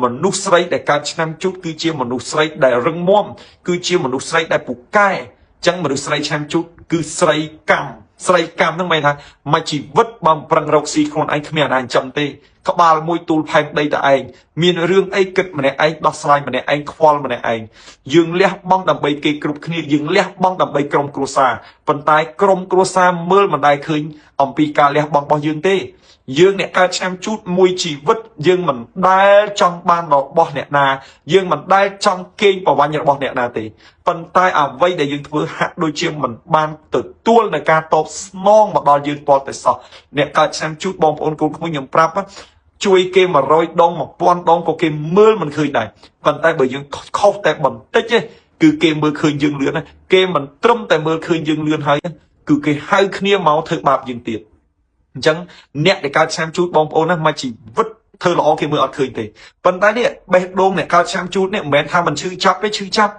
មនុស្សស្រីដែលកើតឆ្នាំជូតគឺជាមនុស្សស្រីដែលរឹងមាំគឺជាមនុស្សស្រីដែលពូកែចឹងមនុស្សស្រីឆ្នាំជូតគឺស្រីកម្មហ្នឹងមានថាមួយជីវិតបើប្រឹងរកស៊ីខ្លួនឯងគ្មានអាណាចាំទេក្បាលមួយទូលផែនដីតែឯងមានរឿងអីគិតម្នាក់ឯងដោះស្រាយម្នាក់ឯងខ្វល់ម្នាក់ឯងយើងលះបង់ដើម្បីគេគ្រប់គ្នាយើងលះបង់ដើម្បីក្រុមគ្រួសារប៉ុន្តែក្រុមគ្រួសារមើលមិនដែលឃើញអំពីការលះបង់របស់យើងទេយើងអ្នកកើតឆ្នាំជូតមួយជីវិតយើងមិនដែលចង់បានរបស់អ្នកណាយើងមិនដែលចង់កេងប្រវ័ញ្ចរបស់អ្នកណាទេប៉ុន្តែអ្វីដែលយើងធ្វើហាក់ដូចជាមិនបានទទួលនៅការតបស្នងមកដល់យើងទាល់តែសោះអ្នកកើតឆ្នាំជូតបងប្អូនកូនក្មួយខ្ញុំប្រាប់ជួយគេ100ដង1000ដងក៏គេមើលមិនឃើញដែរប៉ុន្តែបើយើងខុសតែបន្តិចទេគឺគេមើលឃើញយើងលឿនគេមិនត្រឹមតែមើលឃើញយើងលឿនហើយគឺគេហៅគ្នាមកធ្វើបាបយើងទៀតអញ្ចឹងអ្នកដែលកើតឆ្នាំជូតបងប្អូនណាមកជីវិតធ្វើល្អគេមើលអត់ឃើញទេប៉ុន្តែនេះបេះដូងអ្នកកើតឆ្នាំជូតនេះមិនមែនថាមិនឈឺចាប់ទេឈឺចាប់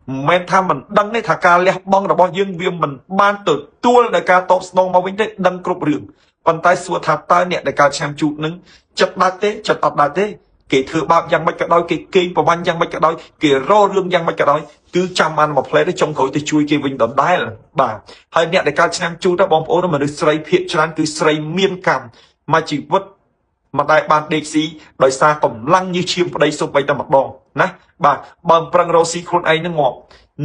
មិនមែនថាមិនដឹងទេថាការលះបង់របស់យើងវាមិនបានទទួលដោយការតបស្នងមកវិញទេដឹងគ្រប់រឿងប៉ុន្តែសួរថាតើអ្នកដែលកើតឆ្នាំជូតនឹងចិត្តដាច់ទេចិត្តអត់ដាច់ទេគេធ្វើបាបយ៉ាងម៉េចក៏ដោយគេកេងប្រវ័ញ្ចយ៉ាងម៉េចក៏ដោយគេរករឿងយ៉ាងម៉េចក៏ដោយគឺចាំបានមកផ្លែទៅចុងក្រោយទៅជួយគេវិញដដែលបាទហើយអ្នកដែលកើតឆ្នាំជូតទៅបងប្អូនមនុស្សស្រីភាគច្រើនគឺស្រីមានកម្មមកជីវិតមិនដែលបានដេកស៊ីដោយសារកម្លាំងញើសឈាមប្តីសុបបីតែម្ដងណាបាទបើប្រឹងរកស៊ីខ្លួនឯងនឹងងាប់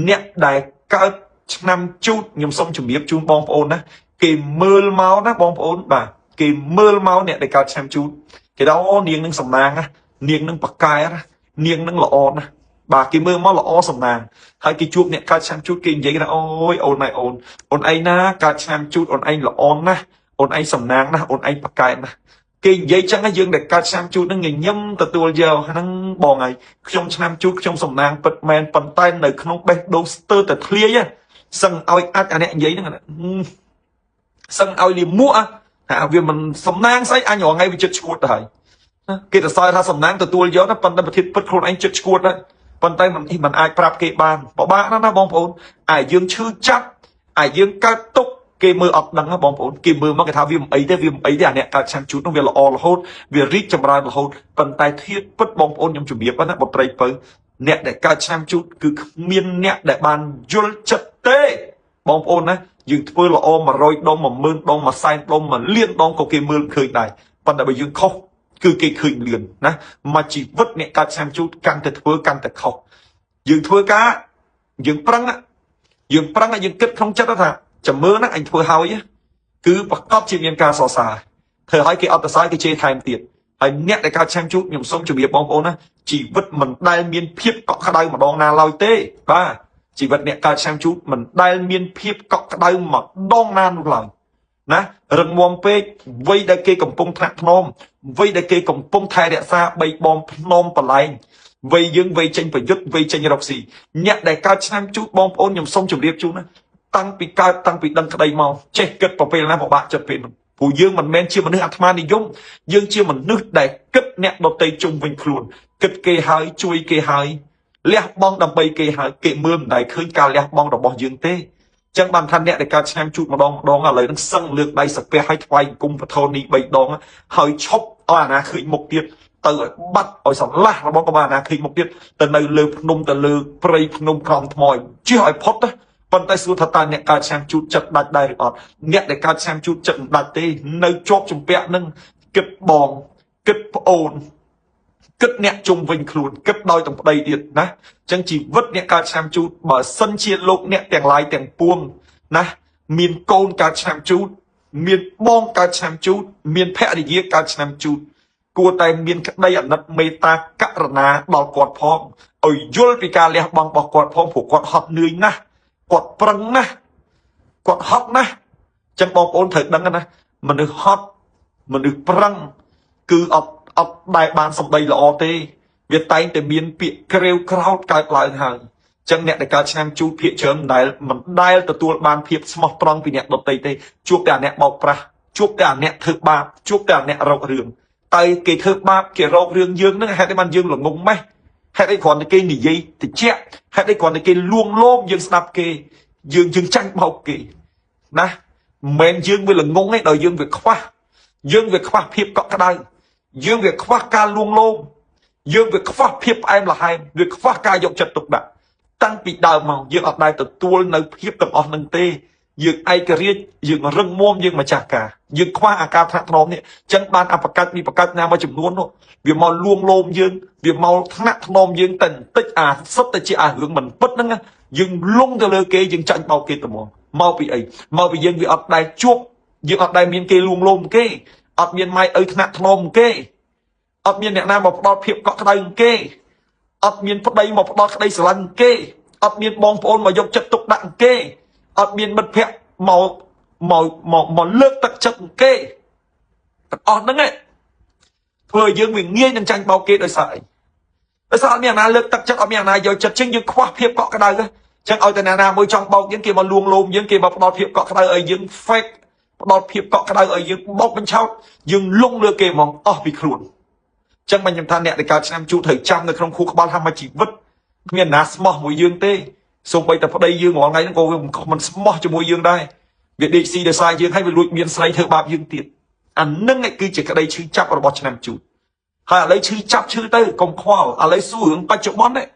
អ្នកដែលកើតឆ្នាំជូតខ្ញុំសូមជម្រាបជូនបងប្អូនណាគេមើលមកណាបងប្អូនបាទគេមើលមកអ្នកដែលកើតឆ្នាំជូតគេថាអូនាងនឹងសំណាងណានាងនឹងប៉កែណានាងនឹងល្អណាបាទគេមើលមកល្អសំណាងហើយគេជួបអ្នកកើតឆ្នាំជូតគេនិយាយថាអូយអូនឯងអូនឯងណាកើតឆ្នាំជូតអូនឯងល្អណាស់អូនឯងសំណាងណាស់អូនឯងប៉កែណាគេនិយាយចឹងយើងដែលកើតឆ្នាំជូតនឹងញញឹមទទួលយកហ្នឹងបងហើយខ្ញុំឆ្នាំជូតខ្ញុំសំណាងពិតមែនប៉ុន្តែនៅក្នុងបេះដូងស្ទើរតែធ្លាយសឹងឲ្យអាចអាអ្នកនិយាយហ្នឹងសឹងឲ្យលីមួកថាវាមិនសំណាងស្អីអញរងថ្ងៃវាចិត្តឈួតទៅហើយគេទៅសើថាសំណាងទទួលយកណាប៉ុន្តែប្រធានពិតខ្លួនឯងចិត្តឈួតដែរប៉ុន្តែมันអាចប្រាប់គេបានពិបាកណាស់ណាបងប្អូនអាយើងឈឺចាប់អាយើងកើតទុកគេមើលអត់ដឹងណាបងប្អូនគេមើលមកគេថាវាមិនអីទេអាអ្នកកើតឆ្នាំជូតនោះវាល្អរហូតវារីកចម្រើនរហូតប៉ុន្តែធៀបពិតបងប្អូនខ្ញុំជម្រាបណាបុត្រីពៅអ្នកដែលកើតឆ្នាំជូតគឺគ្មានអ្នកដែលបានយល់ចិត្តទេបងប្អូនណាយើងធ្វើល្អ100ដង10000ដង100,000ដង1លានដងក៏គេមើលឃើញដែរប៉ុន្តែបើយើងខុសគឺគេឃើញលឿនណាមកជីវិតអ្នកកើតឆ្នាំជូតកាន់តែធ្វើកាន់តែខុសយើងធ្វើការយើងប្រឹងយើងគិតក្នុងចិត្តថាចាំមើលណាអញធ្វើហើយគឺប្រកបជាមានការសរសើរធ្វើឲ្យគេអត់ទៅសើគេជេរថែមទៀតហើយអ្នកដែលកើតឆ្នាំជូតខ្ញុំសូមជម្រាបបងប្អូនណាជីវិតមិនដែលមានភាពកក់ក្ដៅម្ដងណាឡើយទេបាទជីវិតអ្នកកើតឆ្នាំជូតមិនដែលមានភាពកក់ក្ដៅម្ដងណានោះឡើយណារឹងមាំពេកវ័យដែលគេកំពុងថ្នាក់ភ្នំវ័យដែលគេកំពុងថែរក្សាបីបំភ្នំបលែងវ័យយើងវ័យចេញប្រយុទ្ធវ័យចេញរកស៊ីអ្នកដែលកើតឆ្នាំជូតបងប្អូនខ្ញុំសូមជម្រាបជូនណាតាំងពីកើតតាំងពីដឹងក្តីមកចេះគិតប្រពេលណាពិបាកចិត្តពេលនោះព្រោះយើងមិនមែនជាមនុស្សអាត្មានិយមយើងជាមនុស្សដែលគិតអ្នកដទៃជុំវិញខ្លួនគិតគេហើយជួយគេហើយលះបង់ដើម្បីគេហើយគេមើលមិនដែលឃើញការលះបង់របស់យើងទេចឹងបានថាអ្នកដែលកើតឆ្នាំជូតម្ដងឥឡូវហ្នឹងសឹងលើកដៃសាពះឲ្យថ្វាយអង្គមពធនី3ដងហើយឈប់ឲ្យអាណាឃើញមុខទៀតទៅឲ្យបាត់ឲ្យស្រឡះរបស់ក៏បានអាណាឃើញមុខទៀតទៅនៅលើភ្នំទៅលើព្រៃភ្នំក្រំថ្មជិះឲ្យផុតទៅប៉ុន្តែសួរថាតើអ្នកកើតឆ្នាំជូតចិត្តដាច់ដែរឬអត់អ្នកដែលកើតឆ្នាំជូតចិត្តមិនដាច់ទេនៅជាប់ជំពាក់នឹងគិតបងគិតប្អូនគិតអ្នកជុំវិញខ្លួនគិតដោយទាំងប្តីទៀតណាអញ្ចឹងជីវិតអ្នកកើតឆ្នាំជូតបើសិនជាលោកអ្នកទាំងឡាយទាំងពួងណាមានកូនកើតឆ្នាំជូតមានបងកើតឆ្នាំជូតមានភរិយាកើតឆ្នាំជូតគួរតែមានក្តីអាណិតមេត្តាករុណាដល់គាត់ផងឲ្យយល់ពីការលះបង់របស់គាត់ផងព្រោះគាត់ហត់នឿយណាស់គាត់ប្រឹងណាស់គាត់ហត់ណាស់អញ្ចឹងបងប្អូនត្រូវដឹងណាមនុស្សហត់មនុស្សប្រឹងគឺអត់ដែលបានសម្ដីល្អទេវាតែងតែមានពាក្យក្រេវក្រោធកើតឡើងហើយអញ្ចឹងអ្នកដែលកើតឆ្នាំជូតភាគច្រើនមិនដែលទទួលបានភាពស្មោះត្រង់ពីអ្នកដទៃទេជួបតែអ្នកបោកប្រាស់ជួបតែអ្នកធ្វើបាបជួបតែអ្នករករឿងតែគេធ្វើបាបគេរករឿងយើងនឹងហេតុអីបានយើងល្ងងម៉េះហេតុអីគ្រាន់តែគេនិយាយតិចហេតុអីគ្រាន់តែគេលួងលោមយើងស្ដាប់គេយើងចាញ់បោកគេណាមិនមែនយើងវាល្ងងទេដល់យើងវាខ្វះភាពកក់ក្ដៅយើងវាខ្វះការលួងលោម dương việc phát phiếp em là hai việc phát ca dục chật tục đã tăng bị đào màu dương ở đây từ tua nơi phiếp tầm ở nâng tê dương ai cái riết dương rừng muôn dương mà chả cả dương khoa à ca thằng nó này chân ban à bạc đi bạc nam mà chùm luôn đó việc màu luông lôm dương việc màu thằng nôm dương tình tích à sắp tới chị à hướng mình bất năng dương lung từ lời kê dương tranh bao kê tầm mau bị ấy mau bị dương việc ở đây chuốc dương ở đây miền kê luông lôm kê ở miền mai ấy thằng nôm kê ở miền nam một đo phiệp có cái đây kê ở miền bắc đây một đo cái đây sờ lăn kê ở miền bong phôn mà dùng chất tục đặng kê ở miền bật phèn màu lướt tật chất kê ở đó nghe vừa dương mình nghe nhân tranh bao kê đời sợi đời sao miền nào lướt tật chất ở miền này giờ chất chính dương khoa phiệp có cái đây cơ chẳng ở tại nào môi trong bao những kia mà luông lôm những kia mà đo phiệp có cái đây ở dương phép đo phiệp có cái đây ở dương bốc bên trong dương lung lừa kê mong bị khuôn chẳng mà nhầm than nè để cả năm chú thầy trămในក្នុង khu các bạn mà chỉ vứt miền nào smart mùi dương tê xong bây tập ở đây dương ngọn ngay nó cô mình smart cho mùi dương đây việc đi xì để sai dương hay bị lụi miền say thơ bạp dương tiệt anh nâng ngay cứ chỉ cái đây chữ chấp ở bọt năm chú hay lấy chữ chấp chữ tê công khoa lấy xu hướng ba triệu món đấy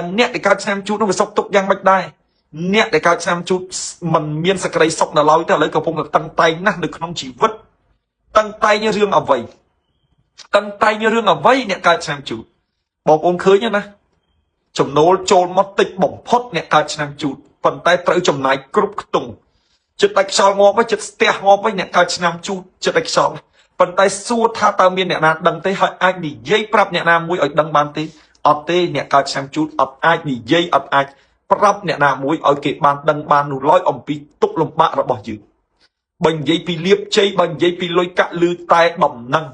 nè để cả năm chú nó phải sọc tục giang bạch đây nè để cả năm chú mình miền sạc đây sọc là lối ta lấy cầu phong được tăng tay nè được không chỉ vứt tăng tay như dương ở vậy tăng tay như rương ở vây nè cả năm chúบอกông khơi nhá nè chồng nấu trôn mất tịch bỏng phốt nè cả năm chú phần tay tới chồng này cướp tùng chật đạch sò ngó với chật ste ngó với nè cả năm chú chật đạch sò phần tay xua tha tao miên nè na đằng tới hỏi ai đi dây prap nè na mũi ở đằng bàn tê ở tê nè cả năm chú ở ai đi dây ở ai prap nè na mũi ở kệ bàn đằng bàn nụ lói ông pi túc lồng bạ rồi bỏ dữ bình dây pi liệp chơi bình dây pi lôi cạ lư tay bỏng năng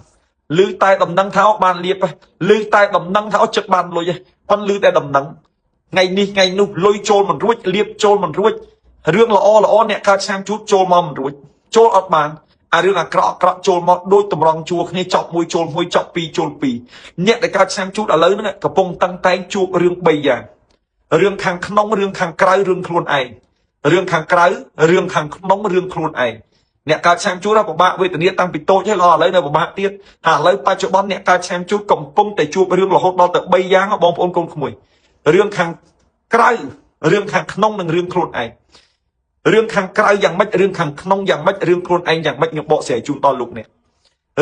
lư tay đầm nâng tháo bàn liệp lư tay đầm nâng tháo chất bàn lôi con lư tay đầm nâng ngày đi ngày nu lôi trôn mình ruột liệp trôn mình ruột riêng là o nè ca xem chút trôn mà mình ruột trôn ở bàn riêng là cọ trôn mà đôi tầm rong chua khi chọc môi chọc pi nè để ca xem chút ở lớn nữa cả bông tăng tay chua riêng bây giờ riêng khang nóng riêng khang cái riêng khuôn ai riêng khang cái riêng khang nóng riêng khuôn ai nè cả xem chú ra của bạn với tự nhiên tăng bị tôi chứ lo lấy nơi của bạn tiết lấy ba chỗ bón nè cả xem chú cầm pung để chú riêng là hốt đo từ bay giang nó bom ôn con mùi riêng khang cái riêng khang nông đừng riêng khuôn ai riêng khang cái dạng mất riêng khang nông dạng mất riêng khuôn anh dạng mất những bộ sẻ chú to lục nè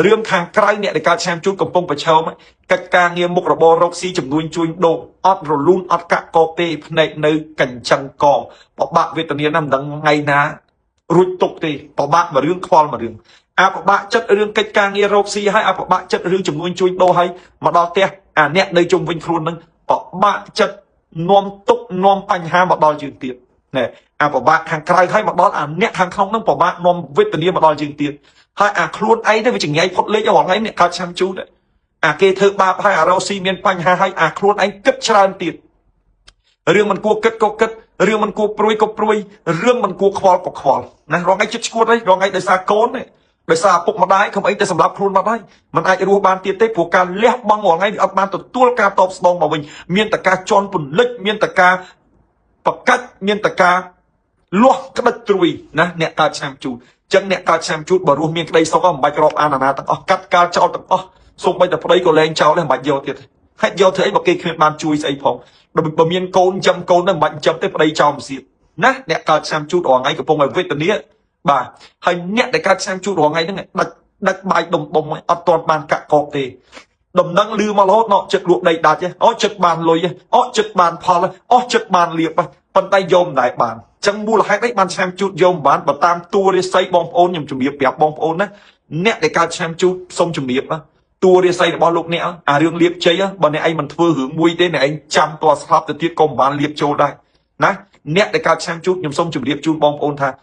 riêng khang cái nè để cả xem chú cầm pung phải trâu mấy các ca nghe một là bò roxy chủng nuôi chui đồ ót rồi luôn ót cả co tê này nơi cảnh chẳng cò bỏ bạn về tự nhiên nằm đằng ngày ná rụt tục thì bỏ bạn mà riêng khoan mà riêng bỏ bạn chất riêng cách ca nghe roxy hay bỏ bạn chất riêng chủng nuôi chui đồ hay mà đo te nè nơi chung vinh khuôn nâng bỏ bạn chất nom tục nom panh ha mà đo dương tiền nè bỏ bạn hàng cày hay mà đo nè hàng không nâng bỏ bạn nom vết tự nhiên mà đo dương tiền hay khuôn ấy đấy vì chừng ngày phốt lấy cho họ ngay nè cao chăm chú đấy kê thơ ba hay roxy miền panh ha hay khuôn anh cất tràn tiền riêng mình cua cất riêng mình cua pruy riêng mình cua khoal nè rồi ngay chết cua đấy rồi ngay đời xa cốn này đời xa phục mà đái không ấy để sầm lấp khuôn mà đái mình ai rùa ban tiền tết của ca lép băng ngỏ ngay ở ban tổ tua ca top song mà mình miền tạc ca tròn bùn lích miền tạc ca bậc cách miền tạc ca luộc cái đất trùi nè ca chăm chú chân nè ca chăm chút bảo luôn miền đây sau có một bài rộp anana tặng cắt ca cho tặng xong bây giờ đây có lên cháu lên bài vô thiệt hết vô thế mà kia khuyên ban chui xây phòng rồi mình miền côn châm côn nó mạnh châm tới đây cho một xịt nè ca chăm chút ở ngay cái phòng này với tình nghĩa bà hay nè để ca chăm chút ở ngay đó này đặt bài đồng bồng ở toàn bàn cả cọp thì đồng năng lưu mà lót nọ chật luộc đầy đạt chứ chật bàn lôi chật bàn phò chật bàn liệp bàn tay dôm đại bàn chẳng mua là hai đấy bàn xem chút dôm bán và tam tua để xây bom ôn nhầm chuẩn bị bẹp bom ôn á nè để ca xem chút xong chuẩn bị á tua để xây bao lúc nè riêng liệp chơi á bọn này anh mình thưa hướng mui thế này anh chăm tòa sắp từ tiết công bán liệp châu đây nè để ca xem chút nhầm xong chuẩn bị chút bom ôn tha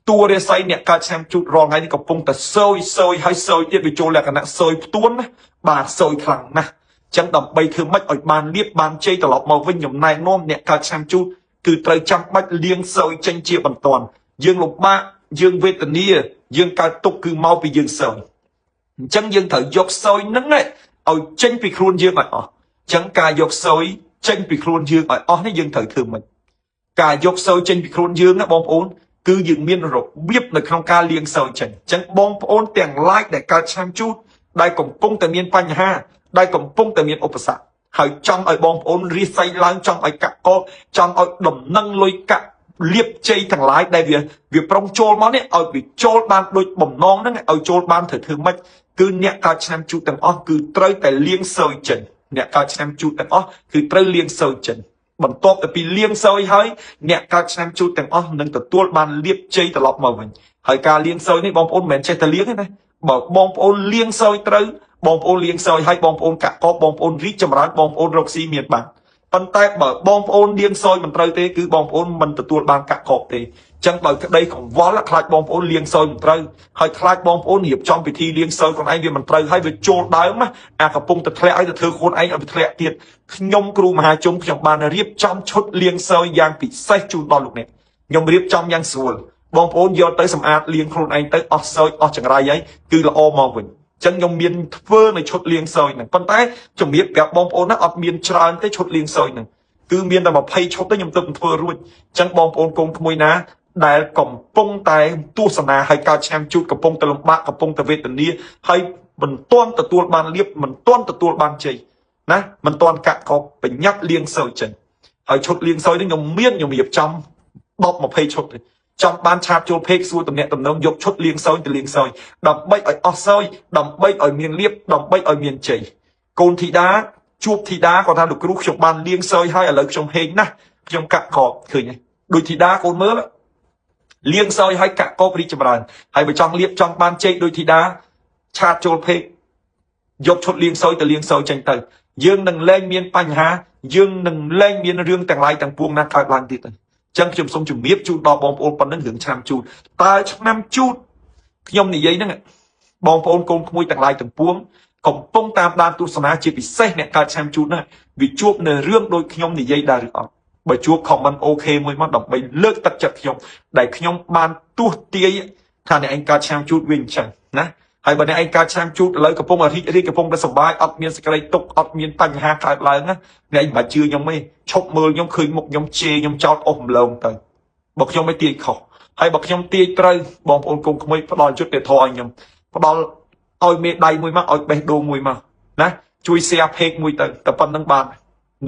tua để xây nè ca xem chút rong ngay cái phong ta sôi hay sôi tiết bị châu là cái nè sôi tuôn á bà sôi thẳng nè chẳng đầm bay thương mất ở bàn liệp bàn chơi tờ lọp màu với nhầm này nôm nè ca xem chút từ trời trăm bách liêng sôi tranh chia bằng toàn dương lục ba dương về tình nia dương ca tục cứ mau bị dương sôi chẳng dương thở dọc sôi nắng này ở tranh bị khuôn dương lại chẳng ca dọc sôi tranh bị khuôn dương ở nó dương thở thường mình cả dọc sôi tranh bị khuôn dương á bom ôn cứ dương miên rồi biết là không ca liêng sôi chẳng bom ôn tiền like để ca chăm chút đây cũng cung từ miên panh ha ដែលកំពុងតែមានឧបសគ្គហើយចង់ឲ្យបងប្អូនរីស័យឡើងចង់ឲ្យកាក់កបចង់ឲ្យដំណឹងលុយកាក់លៀបជ័យទាំងឡាយដែលវាប្រុងចូលមកនេះឲ្យវាចូលបានដូចបំណងហ្នឹងឲ្យចូលបានត្រូវធ្វើម៉េចគឺអ្នកកើតឆ្នាំជូតទាំងអស់គឺត្រូវតែលាងសោយចិនអ្នកកើតឆ្នាំជូតទាំងអស់គឺត្រូវលាងសោយចិនបន្ទាប់ពីលាងសោយហើយអ្នកកើតឆ្នាំជូតទាំងអស់នឹងទទួលបានលៀបជ័យត្រឡប់មកវិញហើយការលាងសោយនេះបងប្អូនមិនមែនចេះតែលាងទេណាបើបងប្អូនលាងសោយត្រូវបងប្អូនលាងសោយហើយបងប្អូនកាក់កបបងប្អូនរីកចម្រើនបងប្អូនរកស៊ីមានបានប៉ុន្តែបើបងប្អូនលាងសោយមិនត្រូវទេគឺបងប្អូនមិនទទួលបានកាក់កបទេចឹងបើក្តីកង្វល់ខ្លាចបងប្អូនលាងសោយមិនត្រូវហើយខ្លាចបងប្អូនរៀបចំពិធីលាងសោយខ្លួនឯងវាមិនត្រូវហើយវាចូលដើមអាកំពុងតែធ្លាក់ឲ្យទៅធ្វើខ្លួនឯងឲ្យវាធ្លាក់ទៀតខ្ញុំគ្រូមហាជុំខ្ញុំបានរៀបចំឈុតលាងសោយយ៉ាងពិសេសជូនដល់លោកអ្នកខ្ញុំរៀបចំយ៉ាងស្រួលបងប្អូនយកទៅសម្អាតលាងខ្លួនឯងទៅអស់សោយអស់ចង្រៃហើយគឺល្អមកវិញចឹងខ្ញុំមានធ្វើនៅឈុតលាងសោយហ្នឹងប៉ុន្តែជំរាបប្រាប់បងប្អូនណាអត់មានច្រើនទេឈុតលាងសោយហ្នឹងគឺមានតែ20ឈុតទេខ្ញុំទៅធ្វើរួចចឹងបងប្អូនកូនក្មួយណាដែលកំពុងតែទស្សនាឲ្យកើតឆ្នាំជូតកំពុងតែលំបាកកំពុងតែវេទនាហើយមិនទាន់ទទួលបានលៀបមិនទាន់ទទួលបានជ័យណាមិនទាន់កាក់កបបញ្ញត្តិលាងសោយចឹងហើយឈុតលាងសោយនេះខ្ញុំរៀបចំ10 20ឈុតទេចង់បានឆាតចូលពេកសួរតំណែងតំណងយកឈុតលាងសោយទៅលាងសោយដើម្បីឲ្យអស់សោយដើម្បីឲ្យមានលៀបដើម្បីឲ្យមានជ័យកូនធីតាជួបធីតាគាត់ថាលោកគ្រូខ្ញុំបានលាងសោយហើយឥឡូវខ្ញុំហេងណាស់ខ្ញុំកាក់កបឃើញទេដូចធីតាកូនមើលលាងសោយឲ្យកាក់កបរីកចម្រើនហើយបើចង់លៀបចង់បានជ័យដូចធីតាឆាតចូលពេកយកឈុតលាងសោយទៅលាងសោយចេញទៅយើងនឹងលែងមានបញ្ហាយើងនឹងលែងមានរឿងទាំងឡាយទាំងពួងណាកើតឡើងទៀតទេចឹងខ្ញុំសូមជម្រាបជូនដល់បងប្អូនប៉ុណ្ណឹងរឿងឆ្នាំជូតតើឆ្នាំជូតខ្ញុំនិយាយហ្នឹងបងប្អូនកូនក្មួយទាំងឡាយទាំងពួងកំពុងតាមដានទស្សនាជាពិសេសអ្នកកើតឆ្នាំជូតណាវាជួបនៅរឿងដូចខ្ញុំនិយាយដែរឬអត់បើជួប comment អូខេមួយមកដើម្បីលើកទឹកចិត្តខ្ញុំដែលខ្ញុំបានទស្សទាយថាអ្នកឯងកើតឆ្នាំជូតវិញអញ្ចឹងណាហើយបើអ្នកឯងកើតឆ្នាំជូតឥឡូវកំពុងរីករាយកំពុងតែសប្បាយអត់មានសេចក្តីទុក្ខអត់មានបញ្ហាកើតឡើងណាអ្នកឯងមិនជឿខ្ញុំទេឈប់មើលខ្ញុំឃើញមុខខ្ញុំជេរខ្ញុំចោតអស់រំលងទៅបើខ្ញុំមិនទាយខុសហើយបើខ្ញុំទាយត្រូវបងប្អូនកូនក្មួយផ្ដល់យុត្តិធម៌ឲ្យខ្ញុំផ្ដល់ឲ្យមេដៃមួយមកឲ្យបេះដូងមួយមកណាជួយ share page មួយទៅតែប៉ុណ្្នឹងបាន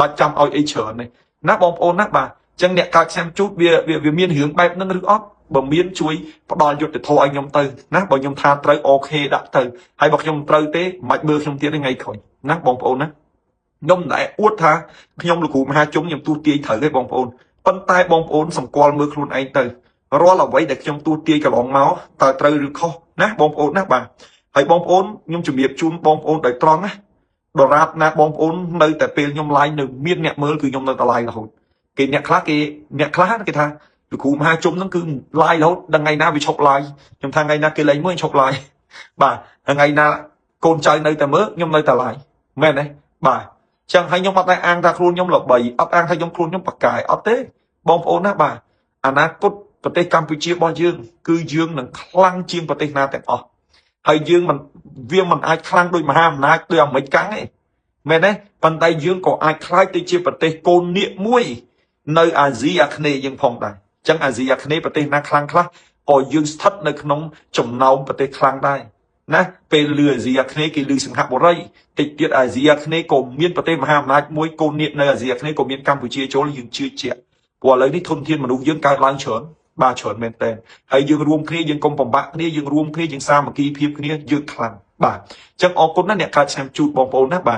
បាច់ចាំឲ្យអីច្រើនទេណាបងប្អូនណាបាទអញ្ចឹងអ្នកកើតឆ្នាំជូតវាមានរឿងបែបហ្នឹងឬអត់បើមានជួយផ្ដល់យុត្តិធម៌ឲ្យខ្ញុំទៅណាបើខ្ញុំថាត្រូវអូខេដាក់ទៅហើយបើខ្ញុំត្រូវទេមិនមើលខ្ញុំទៀតថ្ងៃក្រោយណាបងប្អូនណាខ្ញុំតែអួតថាខ្ញុំលោកគ្រូមហាជុំខ្ញុំទូទាយត្រូវទេបងប្អូនប៉ុន្តែបងប្អូនសម្គាល់មើលខ្លួនឯងទៅរាល់អ្វីដែលខ្ញុំទូទាយកន្លងមកតើត្រូវឬខុសណាបងប្អូនណាបាទហើយបងប្អូនខ្ញុំជម្រាបជូនបងប្អូនដោយត្រង់ណាដរាបណាបងប្អូននៅតែពេលខ្ញុំ live នៅមានអ្នកមើលគឺខ្ញុំនៅតែ live រហូតគេអ្នកខ្លះគេថាលោកគ្រូមហាជុំហ្នឹងគឺ live រហូតដល់ថ្ងៃណាវាឈប់ live ខ្ញុំថាថ្ងៃណាគេលេងមើលឈប់ live បាទថ្ងៃណាកូនចៅនៅតែមើលខ្ញុំនៅតែ live មែនទេបាទចឹងហើយខ្ញុំអត់តែអាងថាខ្លួនខ្ញុំល្បីអត់អាងថាខ្ញុំខ្លួនខ្ញុំប្រកែអត់ទេបងប្អូនណាបាទអនាគតប្រទេសកម្ពុជារបស់យើងគឺយើងនឹងខ្លាំងជាងប្រទេសណាទាំងអស់ហើយយើងវាមិនអាចខ្លាំងដោយមហាអំណាចដោយអាមេរិកកាំងទេមែនទេប៉ុន្តែយើងក៏អាចខ្លាយទៅជាប្រទេសកូននាគមួយនៅអាស៊ីអាគ្នេយ៍យើងផងដែរអញ្ចឹងអាស៊ីអាគ្នេយ៍ប្រទេសណាខ្លាំងខ្លះក៏យើងស្ថិតនៅក្នុងចំណោមប្រទេសខ្លាំងដែរណាពេលលឺអាស៊ីអាគ្នេយ៍គេលឺសិង្ហបុរីតិចទៀតអាស៊ីអាគ្នេយ៍ក៏មានប្រទេសមហាអំណាចមួយកូននាគនៅអាស៊ីអាគ្នេយ៍ក៏មានកម្ពុជាចូលយើងជឿជាក់ព្រោះឥឡូវនេះធនធានមនុស្សយើងកើតឡើងច្រើនបាទច្រើនមែនតើហើយយើងរួមគ្នាយើងកុំបំបាក់គ្នាយើងរួមគ្នាយើងសាមគ្គីភាពគ្នាយើងខ្លាំងបាទអញ្ចឹងអរគុណណាស់អ្នកកើតឆ្នាំជូតបងប្អូនណាបាទ